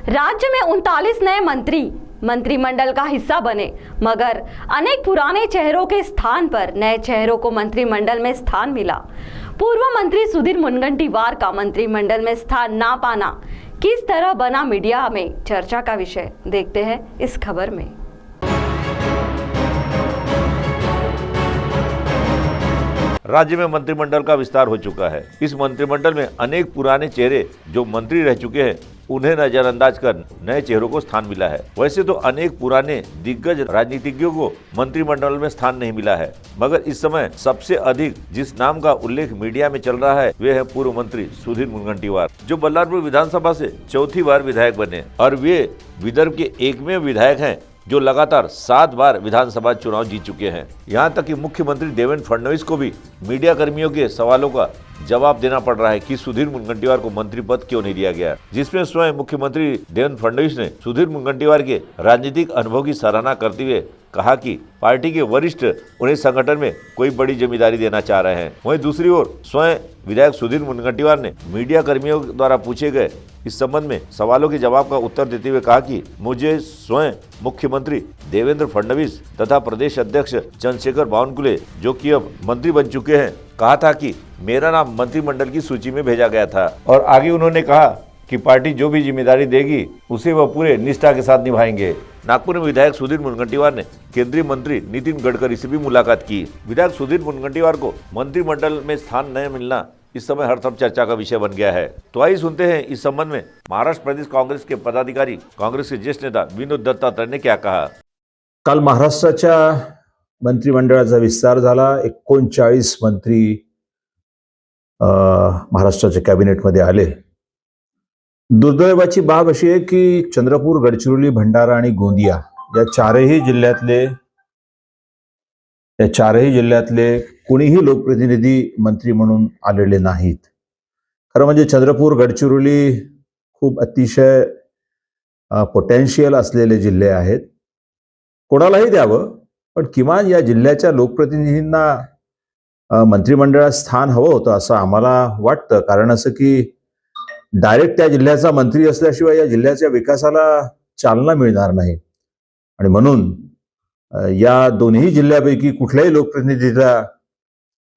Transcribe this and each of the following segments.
राज्य में 39 नए मंत्री मंत्रिमंडल का हिस्सा बने, मगर अनेक पुराने चेहरों के स्थान पर नए चेहरों को मंत्रिमंडल में स्थान मिला। पूर्व मंत्री सुधीर मुनगंटीवार का मंत्रिमंडल में स्थान ना पाना किस तरह बना मीडिया में चर्चा का विषय, देखते हैं इस खबर में। राज्य में मंत्रिमंडल का विस्तार हो चुका है। इस मंत्रिमंडल में अनेक पुराने चेहरे जो मंत्री रह चुके हैं उन्हें नजरअंदाज कर नए चेहरों को स्थान मिला है। वैसे तो अनेक पुराने दिग्गज राजनीतिज्ञों को मंत्रिमंडल में स्थान नहीं मिला है, मगर इस समय सबसे अधिक जिस नाम का उल्लेख मीडिया में चल रहा है वे है पूर्व मंत्री सुधीर मुनगंटीवार, जो बल्लारपुर विधानसभा से चौथी बार विधायक बने और वे विदर्भ के एकमेव विधायक हैं जो लगातार 7 बार विधानसभा चुनाव जीत चुके हैं। यहाँ तक कि मुख्यमंत्री देवेंद्र फडणवीस को भी मीडिया कर्मियों के सवालों का जवाब देना पड़ रहा है कि सुधीर मुनगंटीवार को मंत्री पद क्यों नहीं दिया गया, जिसमें स्वयं मुख्यमंत्री देवेंद्र फडणवीस ने सुधीर मुनगंटीवार के राजनीतिक अनुभव की सराहना करते हुए कहा कि पार्टी के वरिष्ठ उन्हें संगठन में कोई बड़ी जिम्मेदारी देना चाह रहे हैं। वहीं दूसरी ओर स्वयं विधायक सुधीर मुनगंटीवार ने मीडिया कर्मियों द्वारा पूछे गए इस संबंध में सवालों के जवाब का उत्तर देते हुए कहा कि मुझे स्वयं मुख्यमंत्री देवेंद्र फडणवीस तथा प्रदेश अध्यक्ष चंद्रशेखर बावनकुले, जो कि अब मंत्री बन चुके हैं, कहा था कि मेरा नाम मंत्रिमंडल की सूची में भेजा गया था। और आगे उन्होंने कहा कि पार्टी जो भी जिम्मेदारी देगी उसे वह पूरे निष्ठा के साथ निभाएंगे। नागपुर में विधायक सुधीर मुनगंटीवार ने केंद्रीय मंत्री नितिन गडकरी से भी मुलाकात की। विधायक सुधीर मुनगंटीवार को मंत्रिमंडल में स्थान न मिलना इस समय हर तरफ चर्चा का विषय बन गया है। तो आइए सुनते हैं इस संबंध में महाराष्ट्र प्रदेश कांग्रेस के पदाधिकारी, कांग्रेस के ज्येष्ठ नेता विनोद दत्तात्रय ने क्या कहा। काल महाराष्ट्राच्या मंत्रिमंडळाचा विस्तार झाला। 39 मंत्री महाराष्ट्राच्या कॅबिनेटमध्ये आले। दुर्दैवाची बाब अशी आहे की चंद्रपूर, गडचिरोली, भंडारा आणि गोंदिया या चारही जिल्ह्यातले कोणीही लोकप्रतिनिधी मंत्री म्हणून आलेले नाहीत। खरं म्हणजे चंद्रपूर, गडचिरोली खूप अतिशय पोटेन्शियल असलेले जिल्हे आहेत। कोणालाही द्यावं, पण किमान या जिल्ह्याच्या लोकप्रतिनिधींना मंत्रिमंडळात स्थान हवं होतं असं आम्हाला वाटतं। कारण असं की डायरेक्ट त्या जिल्ह्याचा मंत्री असल्याशिवाय या जिल्ह्याच्या विकासाला चालना मिळणार नाही आणि म्हणून या दोन्ही जिल्ह्यापैकी कुठल्याही लोकप्रतिनिधीला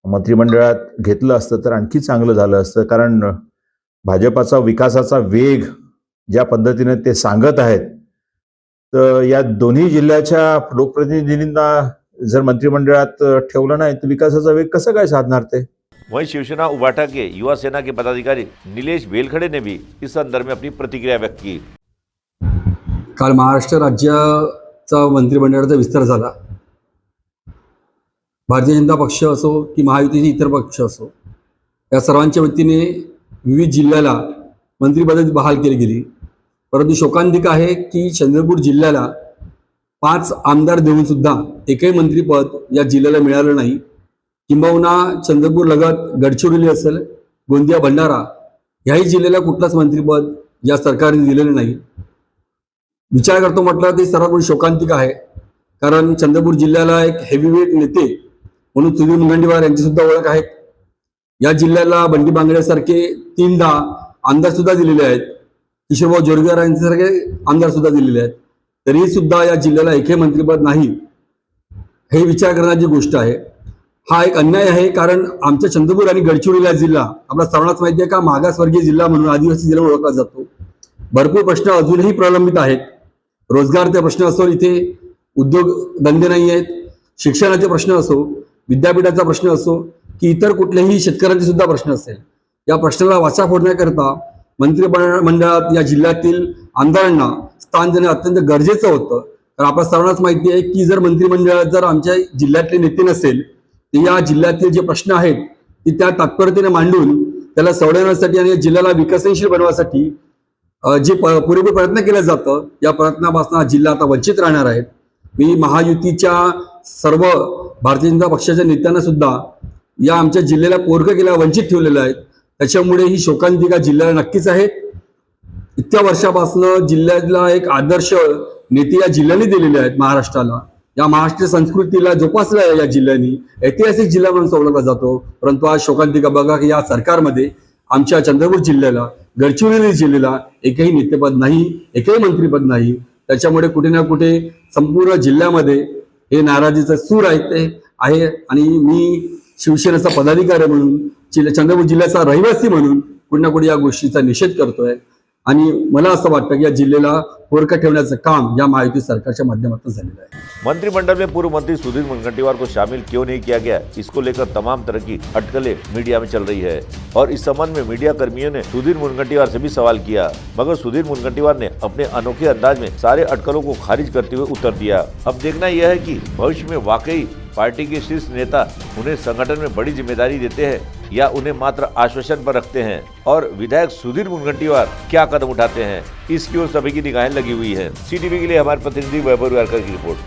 मंत्रिमंडळात घेतलं असतं तर आणखी चांगलं झालं असतं। कारण भाजपाचा विकासाचा वेग ज्या पद्धतीने ते सांगत आहेत, तर या दोन्ही जिल्ह्याच्या लोकप्रतिनिधींना जर मंत्रिमंडळात ठेवलं नाही तर विकासाचा वेग कसं काय साधणार ते। वहीं शिवसेना उबाटा के युवा सेना के पदाधिकारी नीलेश बेलखड़े ने भी इस संदर्भ में अपनी प्रतिक्रिया व्यक्त की। काल महाराष्ट्र राज्याचा मंत्रिमंडळाचा विस्तार झाला। भारतीय जनता पक्ष असो की महायुतीचे इतर पक्ष असो, या सर्वांच्या वतीने विविध जिल्ह्याला मंत्रिपदे बहाल केली गेली। परंतु शोकांतिक आहे की चंद्रपूर जिल्ह्याला 5 आमदार देऊन सुद्धा एकही मंत्रिपद या जिल्ह्याला मिळालं नाही। किंबहुना चंद्रपूर लगत गडचिरोली असेल, गोंदिया, भंडारा याही जिल्ह्याला कुठलाच मंत्रिपद या सरकारने दिलेलं नाही। विचार करतो म्हटलं ते सर्वात शोकांतिक आहे। कारण चंद्रपूर जिल्ह्याला एक हेवीवेट नेते म्हणून सुधीर मुनगंटीवार यांची सुद्धा ओळख आहे। या जिल्ह्याला बंडी बांगड्यासारखे 3दा आमदार सुद्धा दिलेले आहेत, किशोरभाऊ जोरगेवार यांच्यासारखे आमदार सुद्धा दिलेले आहेत, तरीही सुद्धा या जिल्ह्याला एकही मंत्रिपद नाही, हे विचार करण्याची गोष्ट आहे। हा एक अन्याय आहे। कारण आमच्या चंद्रपूर आणि गडचिरोली जिल्हा आपला सर्वांनाच माहिती आहे का मागासवर्गीय जिल्हा म्हणून, आदिवासी जिल्हा म्हणून ओळखला जातो। भरपूर प्रश्न अजूनही प्रलंबित आहेत। रोजगारचे प्रश्न असो, इथे उद्योग धंदे नाही आहेत, शिक्षणाचे प्रश्न असो, विद्यापीठाचा प्रश्न असो की इतर कुठलेही शेतकऱ्यांचे सुद्धा प्रश्न असेल, या प्रश्नाला वाचा फोडण्याकरता मंत्रिमंडळात या जिल्ह्यातील आमदारांना स्थान देणे अत्यंत गरजेचं होतं। तर आपल्या सर्वांनाच माहिती आहे की जर मंत्रिमंडळात जर आमच्या जिल्ह्यातले नेते नसेल तर या जिल्ह्यातील जे प्रश्न आहेत ते त्या तात्परतेने मांडून त्याला सोडवण्यासाठी आणि या जिल्ह्याला विकसनशील बनवण्यासाठी जे पुरेपूर प्रयत्न केले जातं, या प्रयत्नापासून हा जिल्हा आता वंचित राहणार आहे। मी महायुतीच्या सर्व भारतीय जनता पक्षाच्या नेत्यांना सुद्धा या आमच्या जिल्ह्याला पोरकं केल्या वंचित ठेवलेलं आहे। त्याच्यामुळे ही शोकांतिका जिल्ह्याला नक्कीच आहे। इतक्या वर्षापासून जिल्ह्याला एक आदर्श नेते या जिल्ह्याने दिलेले आहेत महाराष्ट्राला। या महाराष्ट्र संस्कृतीला जोपासला या जिल्ह्यानी ऐतिहासिक जिल्हा म्हणून ओळखला जातो। परंतु आज शोकांतिका बघा की या सरकारमध्ये आमच्या चंद्रपूर जिल्ह्याला गडचिरोली जिल्ह्याला एकही नेतेपद नाही, एकही मंत्रीपद नाही. त्याच्यामुळे कुठे ना कुठे संपूर्ण जिल्ह्यामध्ये हे नाराजीचं सूर आहे आणि मी शिवसेनेचा पदाधिकारी म्हणून चंद्रपूर जिल्ह्याचा रहिवासी म्हणून कुठे ना कुठे या गोष्टीचा निषेध करतोय. आणि मला असं वाटतं की या जिल्ह्याला पोरकं ठेवण्याचं काम या महायुती सरकारच्या माध्यमातून झालेलं आहे. मंत्रिमंडल में पूर्व मंत्री सुधीर मुनगंटीवार को शामिल क्यों नहीं किया गया, इसको लेकर तमाम तरह की अटकलें मीडिया में चल रही है और इस संबंध में मीडिया कर्मियों ने सुधीर मुनगंटीवार से भी सवाल किया, मगर सुधीर मुनगंटीवार ने अपने अनोखे अंदाज में सारे अटकलों को खारिज करते हुए उत्तर दिया. अब देखना यह है कि भविष्य में वाकई पार्टी के शीर्ष नेता उन्हें संगठन में बड़ी जिम्मेदारी देते हैं या उन्हें मात्र आश्वासन पर रखते हैं और विधायक सुधीर मुनगंटीवार क्या कदम उठाते हैं, इसकी ओर सभी की निगाहें लगी हुई हैं. CTV के लिए हमारे प्रतिनिधि वैभव वारकर की रिपोर्ट.